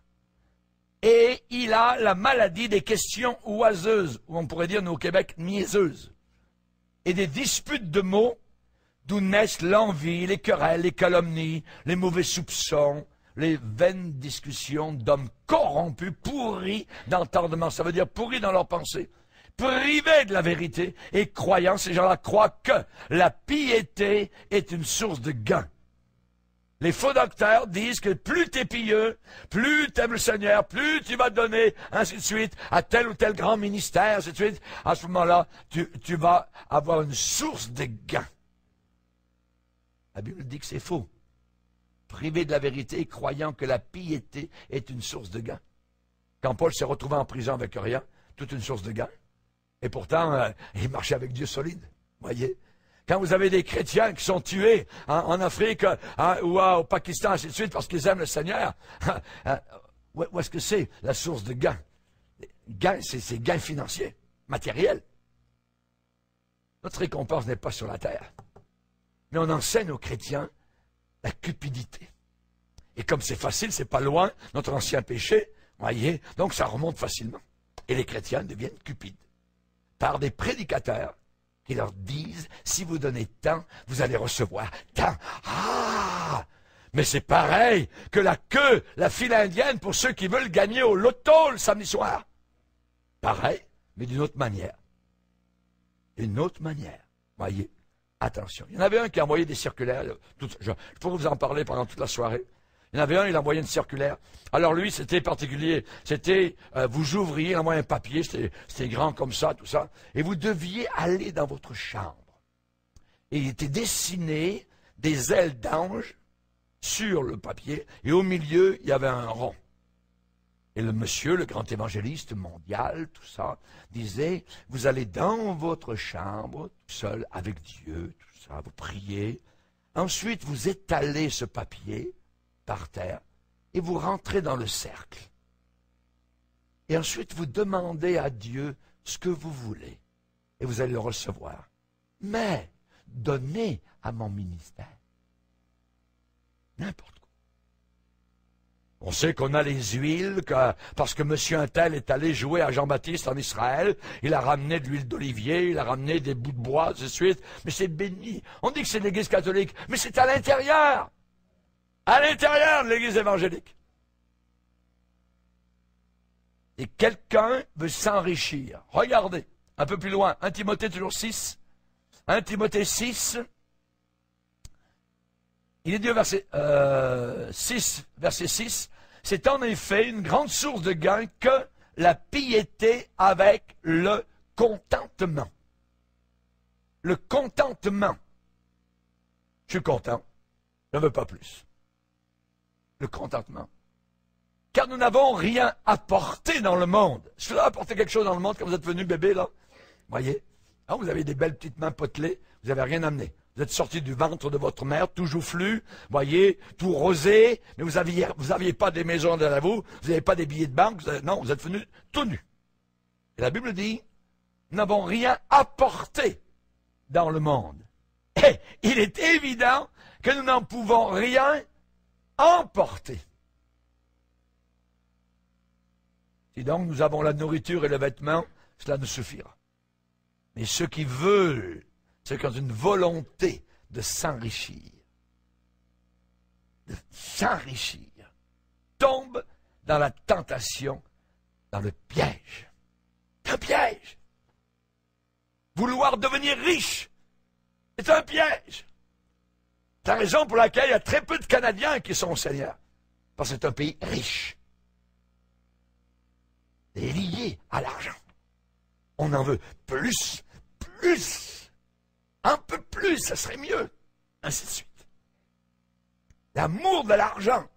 Speaker 4: Et il a la maladie des questions oiseuses, ou on pourrait dire, nous au Québec, niaiseuses. Et des disputes de mots, d'où naissent l'envie, les querelles, les calomnies, les mauvais soupçons, les vaines discussions d'hommes corrompus, pourris d'entendement. Ça veut dire pourris dans leurs pensées. Privés de la vérité et croyant, ces gens-là croient que la piété est une source de gain. Les faux docteurs disent que plus tu es pieux, plus tu aimes le Seigneur, plus tu vas donner, ainsi de suite, à tel ou tel grand ministère, ainsi de suite. À ce moment-là, tu vas avoir une source de gain. La Bible dit que c'est faux. Privé de la vérité, croyant que la piété est une source de gain. Quand Paul s'est retrouvé en prison avec rien, toute une source de gain. Et pourtant, il marchait avec Dieu solide. Voyez? Quand vous avez des chrétiens qui sont tués en Afrique ou au Pakistan, ainsi de suite, parce qu'ils aiment le Seigneur, où est-ce que c'est la source de gain? Gain, c'est gain financier, matériel. Notre récompense n'est pas sur la terre. Mais on enseigne aux chrétiens la cupidité. Et comme c'est facile, c'est pas loin, notre ancien péché, voyez, donc ça remonte facilement. Et les chrétiens deviennent cupides. Par des prédicateurs qui leur disent, si vous donnez tant, vous allez recevoir tant. Ah! Mais c'est pareil que la queue, la file indienne pour ceux qui veulent gagner au loto le samedi soir. Pareil, mais d'une autre manière. D'une autre manière. Voyez, attention. Il y en avait un qui envoyait des circulaires. Je pourrais vous en parler pendant toute la soirée. Il y en avait un, il envoyait une circulaire. Alors lui, c'était particulier. C'était, vous ouvriez, il envoyait un papier, c'était grand comme ça, tout ça. Et vous deviez aller dans votre chambre. Et il était dessiné des ailes d'ange sur le papier. Et au milieu, il y avait un rond. Et le monsieur, le grand évangéliste mondial, tout ça, disait, vous allez dans votre chambre, tout seul, avec Dieu, tout ça, vous priez. Ensuite, vous étalez ce papier par terre, et vous rentrez dans le cercle. Et ensuite, vous demandez à Dieu ce que vous voulez, et vous allez le recevoir. Mais, donnez à mon ministère. N'importe quoi. On sait qu'on a les huiles, parce que monsieur Untel est allé jouer à Jean-Baptiste en Israël, il a ramené de l'huile d'olivier, il a ramené des bouts de bois, ainsi de suite, mais c'est béni. On dit que c'est l'église catholique, mais c'est à l'intérieur. À l'intérieur de l'église évangélique. Et quelqu'un veut s'enrichir. Regardez, un peu plus loin, 1 Timothée toujours 6. 1 Timothée 6. Il est dit au verset 6, verset 6. C'est en effet une grande source de gain que la piété avec le contentement. Le contentement. Je suis content. Je ne veux pas plus. Le contentement. Car nous n'avons rien apporté dans le monde. Je voudrais apporter quelque chose dans le monde quand vous êtes venu bébé, là. Voyez? Ah, vous avez des belles petites mains potelées. Vous n'avez rien amené. Vous êtes sorti du ventre de votre mère, tout joufflu, voyez, tout rosé, mais vous aviez pas des maisons derrière vous, vous n'avez pas des billets de banque, non, vous êtes venu tout nu. Et la Bible dit, nous n'avons rien apporté dans le monde. Et il est évident que nous n'en pouvons rien emporter. Si donc nous avons la nourriture et le vêtement, cela nous suffira. Mais ceux qui veulent, ceux qui ont une volonté de s'enrichir, tombent dans la tentation, dans le piège. C'est un piège. Vouloir devenir riche, c'est un piège. C'est la raison pour laquelle il y a très peu de Canadiens qui sont au Seigneur. Parce que c'est un pays riche. Et lié à l'argent. On en veut plus. Un peu plus, ça serait mieux. Ainsi de suite. L'amour de l'argent.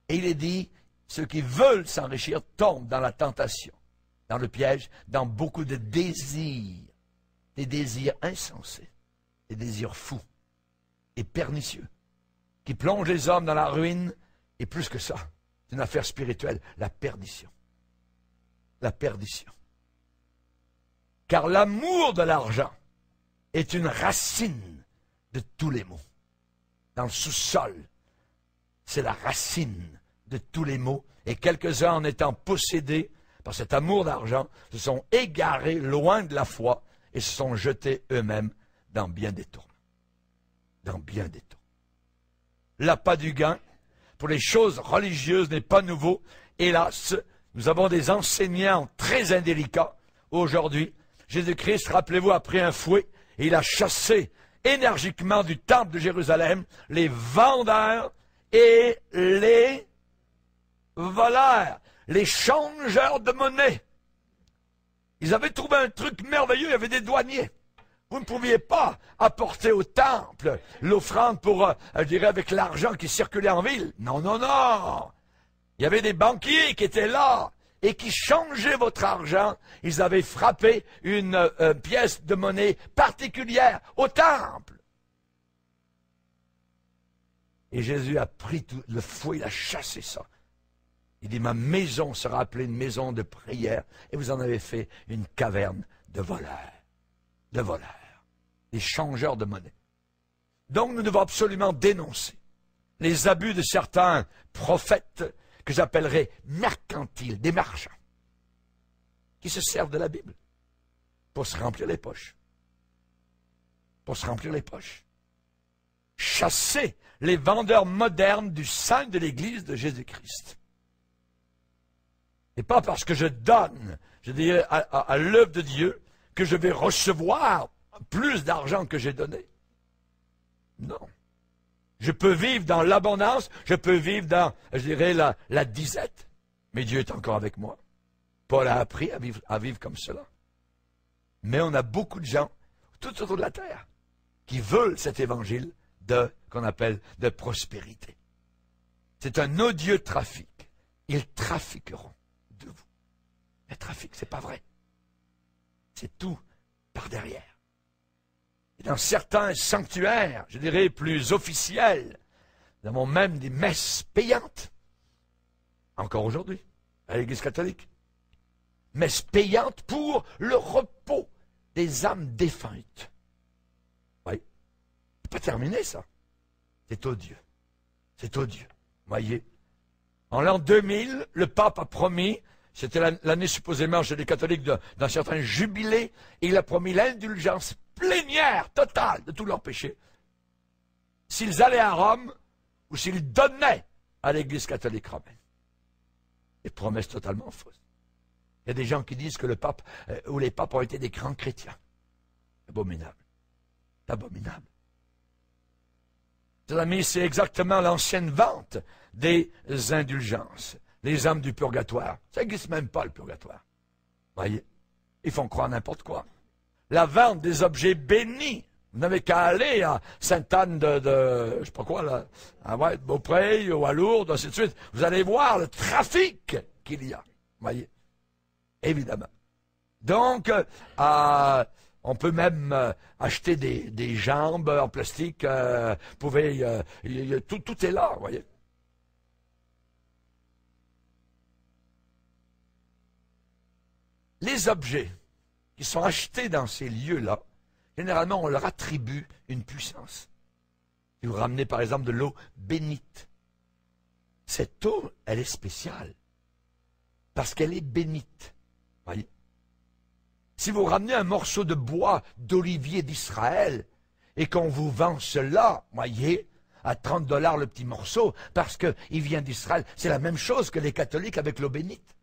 Speaker 4: Et il est dit, ceux qui veulent s'enrichir tombent dans la tentation. dans le piège, dans beaucoup de désirs, des désirs insensés, des désirs fous et pernicieux, qui plongent les hommes dans la ruine, et plus que ça, c'est une affaire spirituelle, la perdition. La perdition. Car l'amour de l'argent est une racine de tous les maux. Dans le sous-sol, c'est la racine de tous les maux. Et quelques-uns, en étant possédés par cet amour d'argent, se sont égarés loin de la foi et se sont jetés eux-mêmes dans bien des tourments. Dans bien des tourments. L'appât du gain pour les choses religieuses n'est pas nouveau. Hélas, nous avons des enseignants très indélicats aujourd'hui. Jésus-Christ, rappelez-vous, a pris un fouet et il a chassé énergiquement du temple de Jérusalem les vendeurs et les voleurs, les changeurs de monnaie. Ils avaient trouvé un truc merveilleux, il y avait des douaniers. Vous ne pouviez pas apporter au temple l'offrande pour, je dirais, avec l'argent qui circulait en ville. Non, non, non. Il y avait des banquiers qui étaient là et qui changeaient votre argent. Ils avaient frappé une pièce de monnaie particulière au temple. Et Jésus a pris tout le fouet, il a chassé ça. Il dit, ma maison sera appelée une maison de prière. Et vous en avez fait une caverne de voleurs. De voleurs. Des changeurs de monnaie. Donc nous devons absolument dénoncer les abus de certains prophètes que j'appellerais mercantiles, des marchands, qui se servent de la Bible pour se remplir les poches. Pour se remplir les poches. Chasser les vendeurs modernes du sein de l'Église de Jésus-Christ. Et pas parce que je donne, je dirais, à l'œuvre de Dieu, que je vais recevoir plus d'argent que j'ai donné. Non. Je peux vivre dans l'abondance, je peux vivre dans, je dirais, la disette. Mais Dieu est encore avec moi. Paul a appris à vivre comme cela. Mais on a beaucoup de gens, tout autour de la terre, qui veulent cet évangile qu'on appelle de prospérité. C'est un odieux trafic. Ils trafiqueront de vous. Le trafic, c'est pas vrai. C'est tout par derrière. Et dans certains sanctuaires, je dirais plus officiels, nous avons même des messes payantes. Encore aujourd'hui, à l'Église catholique. Messes payantes pour le repos des âmes défuntes. Oui. C'est pas terminé, ça. C'est odieux. C'est odieux. Voyez. En l'an 2000, le pape a promis, c'était l'année supposément chez les catholiques d'un certain jubilé, et il a promis l'indulgence plénière, totale de tous leurs péchés, s'ils allaient à Rome ou s'ils donnaient à l'Église catholique romaine. Des promesses totalement fausses. Il y a des gens qui disent que le pape ou les papes ont été des grands chrétiens. Abominable. Abominable. Mes amis, c'est exactement l'ancienne vente des indulgences. Les âmes du purgatoire. Ça n'existe même pas, le purgatoire. Voyez, ils font croire n'importe quoi. La vente des objets bénis. Vous n'avez qu'à aller à Sainte-Anne je sais pas quoi, là, à Beaupré ou à Lourdes, ainsi de suite. Vous allez voir le trafic qu'il y a. Voyez, évidemment. Donc, on peut même acheter des jambes en plastique. Tout est là, vous voyez. Les objets qui sont achetés dans ces lieux-là, généralement, on leur attribue une puissance. Si vous ramenez, par exemple, de l'eau bénite, cette eau, elle est spéciale, parce qu'elle est bénite. Voyez. Si vous ramenez un morceau de bois d'olivier d'Israël, et qu'on vous vend cela, voyez, à 30 $ le petit morceau, parce qu'il vient d'Israël, c'est la même chose que les catholiques avec l'eau bénite.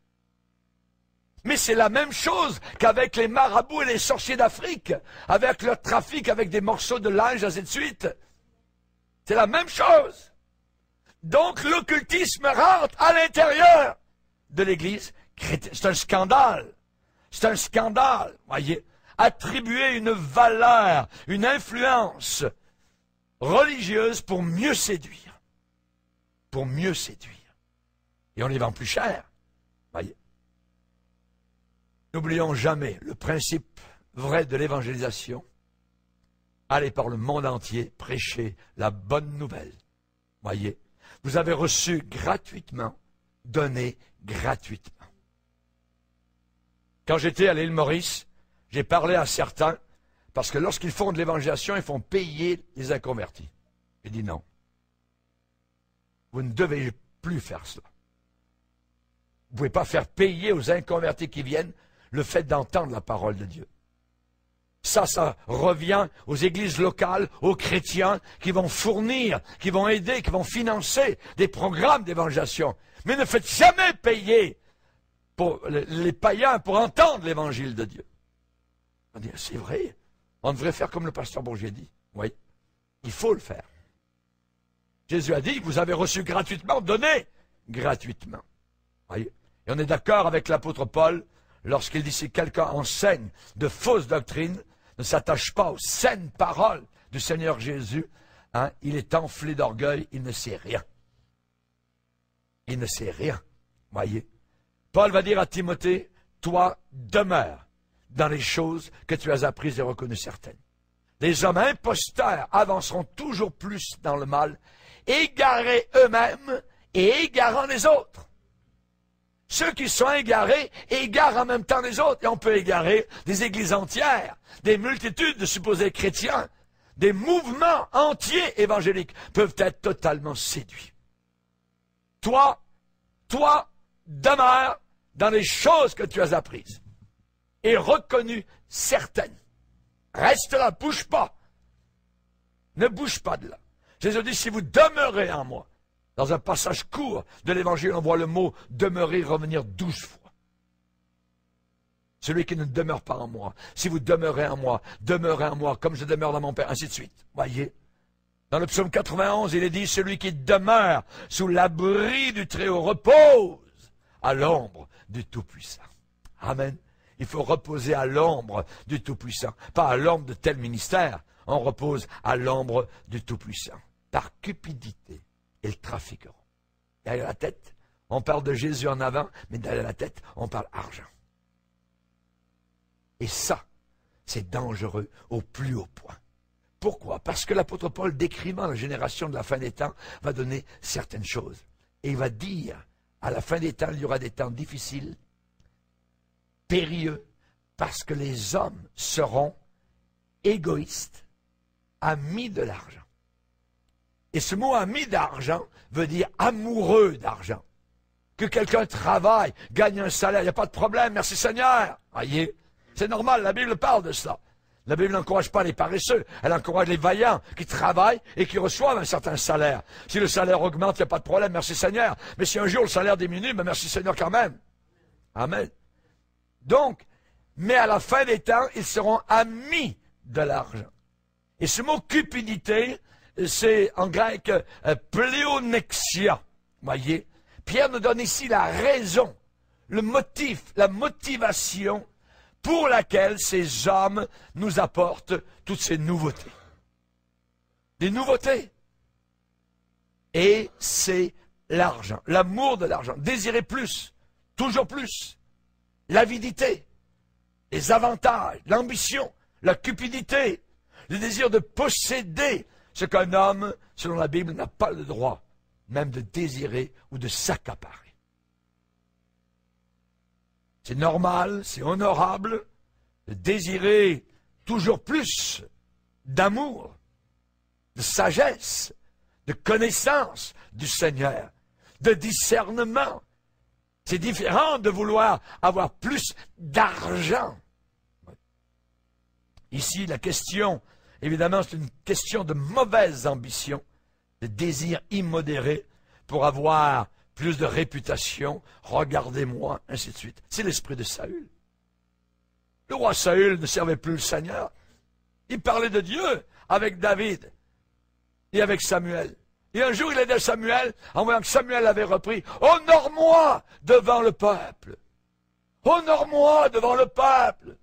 Speaker 4: Mais c'est la même chose qu'avec les marabouts et les sorciers d'Afrique, avec leur trafic avec des morceaux de linge, ainsi de suite. C'est la même chose. Donc l'occultisme rentre à l'intérieur de l'Église chrétienne. C'est un scandale. C'est un scandale, voyez. Attribuer une valeur, une influence religieuse pour mieux séduire. Pour mieux séduire. Et on les vend plus cher, voyez. N'oublions jamais le principe vrai de l'évangélisation. Allez par le monde entier, prêcher la bonne nouvelle. Voyez, vous avez reçu gratuitement, donné gratuitement. Quand j'étais à l'île Maurice, j'ai parlé à certains, parce que lorsqu'ils font de l'évangélisation, ils font payer les inconvertis. J'ai dit non. Vous ne devez plus faire cela. Vous ne pouvez pas faire payer aux inconvertis qui viennent le fait d'entendre la parole de Dieu. Ça revient aux églises locales, aux chrétiens qui vont fournir, qui vont aider, qui vont financer des programmes d'évangélisation. Mais ne faites jamais payer pour les païens pour entendre l'évangile de Dieu. On dit, c'est vrai, on devrait faire comme le pasteur Bourgier dit. Oui, il faut le faire. Jésus a dit, vous avez reçu gratuitement, donnez gratuitement. Voyez. Et on est d'accord avec l'apôtre Paul lorsqu'il dit, si quelqu'un enseigne de fausses doctrines, ne s'attache pas aux saines paroles du Seigneur Jésus, hein, il est enflé d'orgueil, il ne sait rien. Il ne sait rien. Voyez. Paul va dire à Timothée, toi, demeure dans les choses que tu as apprises et reconnues certaines. Les hommes imposteurs avanceront toujours plus dans le mal, égarés eux-mêmes et égarant les autres. Ceux qui sont égarés égarent en même temps les autres. Et on peut égarer des églises entières, des multitudes de supposés chrétiens, des mouvements entiers évangéliques peuvent être totalement séduits. Toi, demeure dans les choses que tu as apprises et reconnues certaines. Reste là, bouge pas. Ne bouge pas de là. Jésus dit, si vous demeurez en moi, dans un passage court de l'Évangile, on voit le mot « demeurer » revenir 12 fois. Celui qui ne demeure pas en moi. Si vous demeurez en moi, comme je demeure dans mon Père, ainsi de suite. Voyez. Dans le psaume 91, il est dit « Celui qui demeure sous l'abri du Très-Haut repose à l'ombre du Tout-Puissant. » Amen. Il faut reposer à l'ombre du Tout-Puissant. Pas à l'ombre de tel ministère. On repose à l'ombre du Tout-Puissant. Par cupidité. Ils trafiqueront. Derrière la tête, on parle de Jésus en avant, mais derrière la tête, on parle argent. Et ça, c'est dangereux au plus haut point. Pourquoi? Parce que l'apôtre Paul, décrivant la génération de la fin des temps, va donner certaines choses. Et il va dire, à la fin des temps, il y aura des temps difficiles, périlleux, parce que les hommes seront égoïstes, amis de l'argent. Et ce mot ami d'argent veut dire amoureux d'argent. Que quelqu'un travaille, gagne un salaire, il n'y a pas de problème, merci Seigneur. Voyez, c'est normal, la Bible parle de cela. La Bible n'encourage pas les paresseux, elle encourage les vaillants qui travaillent et qui reçoivent un certain salaire. Si le salaire augmente, il n'y a pas de problème, merci Seigneur. Mais si un jour le salaire diminue, ben merci Seigneur quand même. Amen. Donc, mais à la fin des temps, ils seront amis de l'argent. Et ce mot cupidité, c'est en grec pléonexia. Voyez, Pierre nous donne ici la raison, le motif, la motivation pour laquelle ces hommes nous apportent toutes ces nouveautés. Des nouveautés. Et c'est l'argent, l'amour de l'argent, désirer plus, toujours plus, l'avidité, les avantages, l'ambition, la cupidité, le désir de posséder ce qu'un homme, selon la Bible, n'a pas le droit même de désirer ou de s'accaparer. C'est normal, c'est honorable de désirer toujours plus d'amour, de sagesse, de connaissance du Seigneur, de discernement. C'est différent de vouloir avoir plus d'argent. Ici, la question, évidemment, c'est une question de mauvaise ambition, de désir immodéré pour avoir plus de réputation, regardez-moi, ainsi de suite. C'est l'esprit de Saül. Le roi Saül ne servait plus le Seigneur. Il parlait de Dieu avec David et avec Samuel. Et un jour, il aidait Samuel, en voyant que Samuel avait repris, « Honore-moi devant le peuple! Honore-moi devant le peuple! »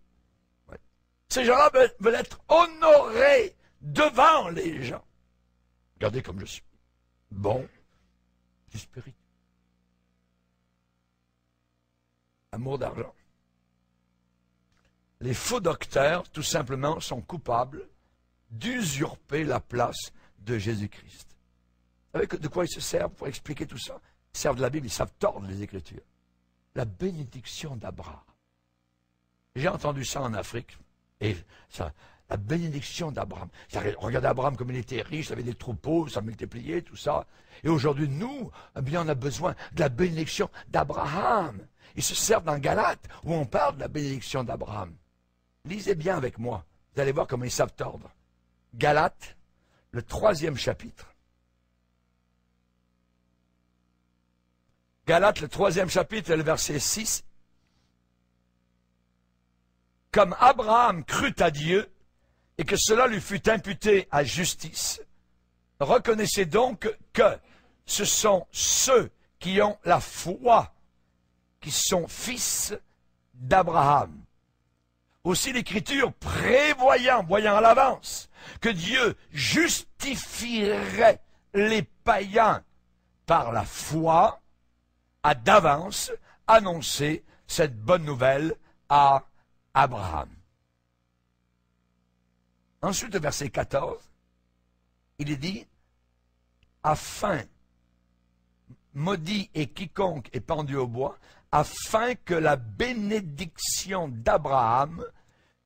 Speaker 4: Ces gens-là veulent être honorés devant les gens. Regardez comme je suis. Bon, du spirituel. Amour d'argent. les faux docteurs, tout simplement, sont coupables d'usurper la place de Jésus-Christ. Vous savez de quoi ils se servent pour expliquer tout ça? Ils servent de la Bible, ils savent tordre les Écritures. La bénédiction d'Abraham. J'ai entendu ça en Afrique. Et ça, la bénédiction d'Abraham. Regardez Abraham comme il était riche, il avait des troupeaux, ça multipliait, tout ça. Et aujourd'hui, nous, eh bien, on a besoin de la bénédiction d'Abraham. Ils se servent dans Galates, où on parle de la bénédiction d'Abraham. Lisez bien avec moi. Vous allez voir comment ils savent tordre. Galates, le 3e chapitre. Galates, le 3e chapitre, et le verset 6. Comme Abraham crut à Dieu, et que cela lui fut imputé à justice, reconnaissez donc que ce sont ceux qui ont la foi, qui sont fils d'Abraham. Aussi l'Écriture prévoyant, voyant à l'avance, que Dieu justifierait les païens par la foi, a d'avance annoncé cette bonne nouvelle à Abraham. Ensuite, au verset 14, il est dit, afin, maudit est quiconque est pendu au bois, afin que la bénédiction d'Abraham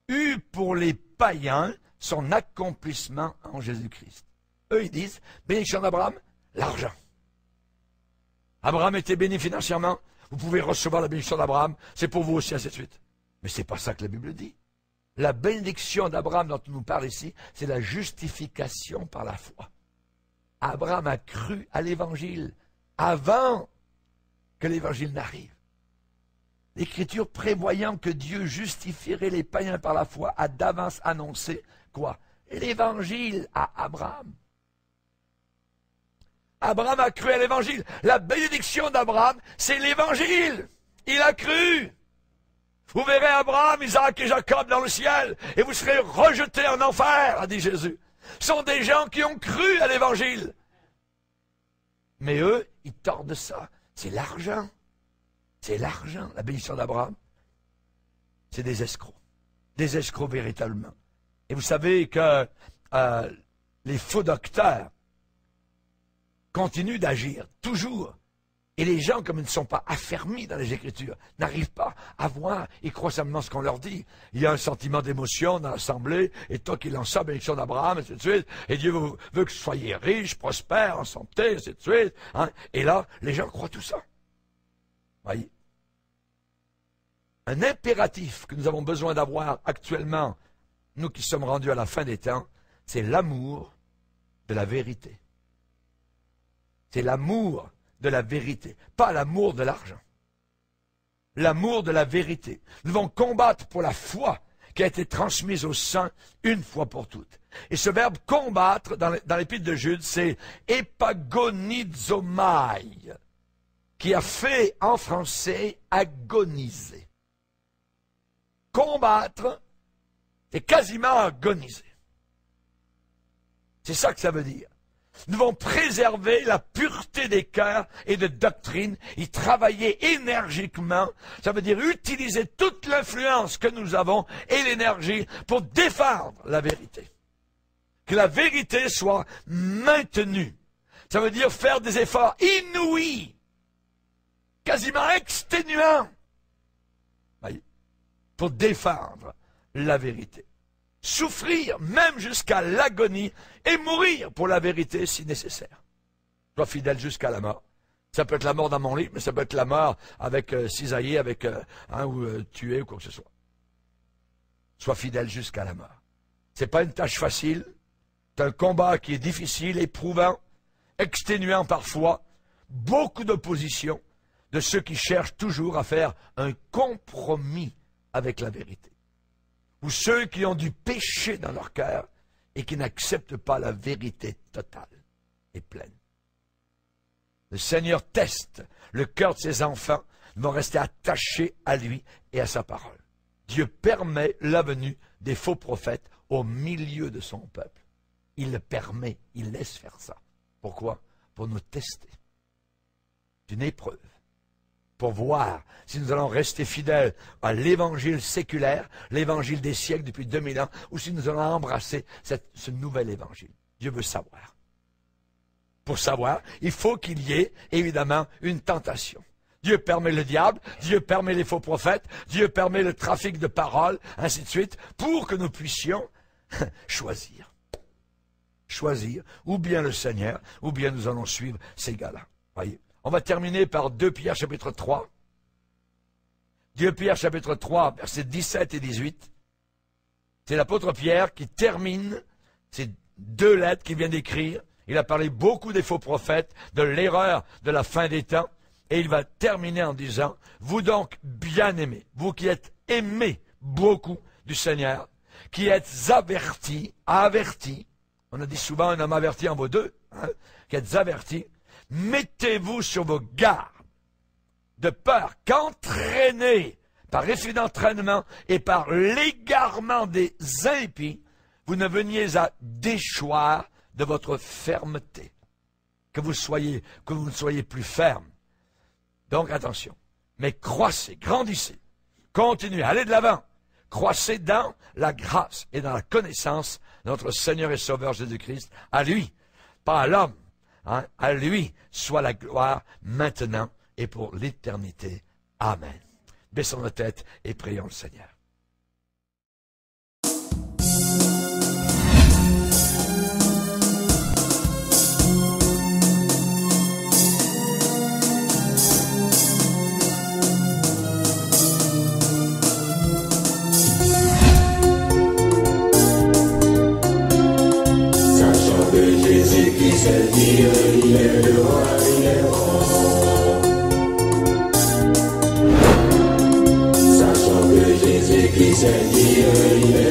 Speaker 4: eût pour les païens son accomplissement en Jésus-Christ. Eux, ils disent, bénédiction d'Abraham, l'argent. Abraham était béni financièrement, vous pouvez recevoir la bénédiction d'Abraham, c'est pour vous aussi, ainsi de suite. Mais c'est pas ça que la Bible dit. La bénédiction d'Abraham dont on nous parle ici, c'est la justification par la foi. Abraham a cru à l'Évangile avant que l'Évangile n'arrive. L'Écriture prévoyant que Dieu justifierait les païens par la foi a d'avance annoncé quoi? L'Évangile à Abraham. Abraham a cru à l'Évangile. La bénédiction d'Abraham, c'est l'Évangile. Il a cru. Vous verrez Abraham, Isaac et Jacob dans le ciel, et vous serez rejetés en enfer, a dit Jésus. Ce sont des gens qui ont cru à l'Évangile. Mais eux, ils tordent ça. C'est l'argent. C'est l'argent, la bénédiction d'Abraham. C'est des escrocs. Des escrocs véritablement. Et vous savez que les faux docteurs continuent d'agir, toujours. Et les gens, comme ils ne sont pas affermis dans les Écritures, n'arrivent pas à voir, ils croient simplement ce qu'on leur dit. Il y a un sentiment d'émotion dans l'assemblée, et toi qui lances ça, bénédiction d'Abraham, et ainsi de suite, et Dieu veut que vous soyez riches, prospères, en santé, et ainsi de suite. Hein. Et là, les gens croient tout ça. Voyez. Un impératif que nous avons besoin d'avoir actuellement, nous qui sommes rendus à la fin des temps, c'est l'amour de la vérité. C'est l'amour de la vérité, pas l'amour de l'argent. L'amour de la vérité. Nous devons combattre pour la foi qui a été transmise aux saints une fois pour toutes. Et ce verbe combattre dans l'épître de Jude, c'est epagonizomai, qui a fait en français agoniser. Combattre, c'est quasiment agoniser. C'est ça que ça veut dire. Nous devons préserver la pureté des cœurs et de doctrine, y travailler énergiquement. Ça veut dire utiliser toute l'influence que nous avons et l'énergie pour défendre la vérité. Que la vérité soit maintenue. Ça veut dire faire des efforts inouïs, quasiment exténuants, pour défendre la vérité. Souffrir même jusqu'à l'agonie et mourir pour la vérité si nécessaire. Sois fidèle jusqu'à la mort. Ça peut être la mort dans mon lit, mais ça peut être la mort avec cisaillé, avec ou tué ou quoi que ce soit. Sois fidèle jusqu'à la mort. C'est pas une tâche facile. C'est un combat qui est difficile, éprouvant, exténuant parfois, beaucoup d'opposition de ceux qui cherchent toujours à faire un compromis avec la vérité. Ou ceux qui ont du péché dans leur cœur et qui n'acceptent pas la vérité totale et pleine. Le Seigneur teste le cœur de ses enfants. Ils vont rester attachés à lui et à sa parole. Dieu permet la venue des faux prophètes au milieu de son peuple. Il le permet, il laisse faire ça. Pourquoi? Pour nous tester. C'est une épreuve. pour voir si nous allons rester fidèles à l'évangile séculaire, l'évangile des siècles depuis 2000 ans, ou si nous allons embrasser ce nouvel évangile. Dieu veut savoir. Pour savoir, il faut qu'il y ait évidemment une tentation. Dieu permet le diable, Dieu permet les faux prophètes, Dieu permet le trafic de paroles, ainsi de suite, pour que nous puissions choisir. Choisir, ou bien le Seigneur, ou bien nous allons suivre ces gars-là. Voyez. On va terminer par 2 Pierre chapitre 3. 2 Pierre chapitre 3, versets 17 et 18. C'est l'apôtre Pierre qui termine ces 2 lettres qu'il vient d'écrire. Il a parlé beaucoup des faux prophètes, de l'erreur de la fin des temps. Et il va terminer en disant, vous donc bien-aimés, vous qui êtes aimés beaucoup du Seigneur, qui êtes avertis, on a dit souvent un homme averti en vaut 2, hein, qui êtes avertis, mettez-vous sur vos gardes, de peur qu'entraînés par effet d'entraînement et par l'égarement des impies, vous ne veniez à déchoir de votre fermeté, que vous ne soyez plus ferme. Donc attention, mais croissez, grandissez, continuez, allez de l'avant, croissez dans la grâce et dans la connaissance de notre Seigneur et Sauveur Jésus-Christ, à lui, pas à l'homme, hein, à lui soit la gloire maintenant et pour l'éternité. Amen. Baissons nos têtes et prions le Seigneur.
Speaker 5: Jésus-Christ est Dieu, il est le roi, il est bon. Sachant que Jésus-Christ est Dieu, il est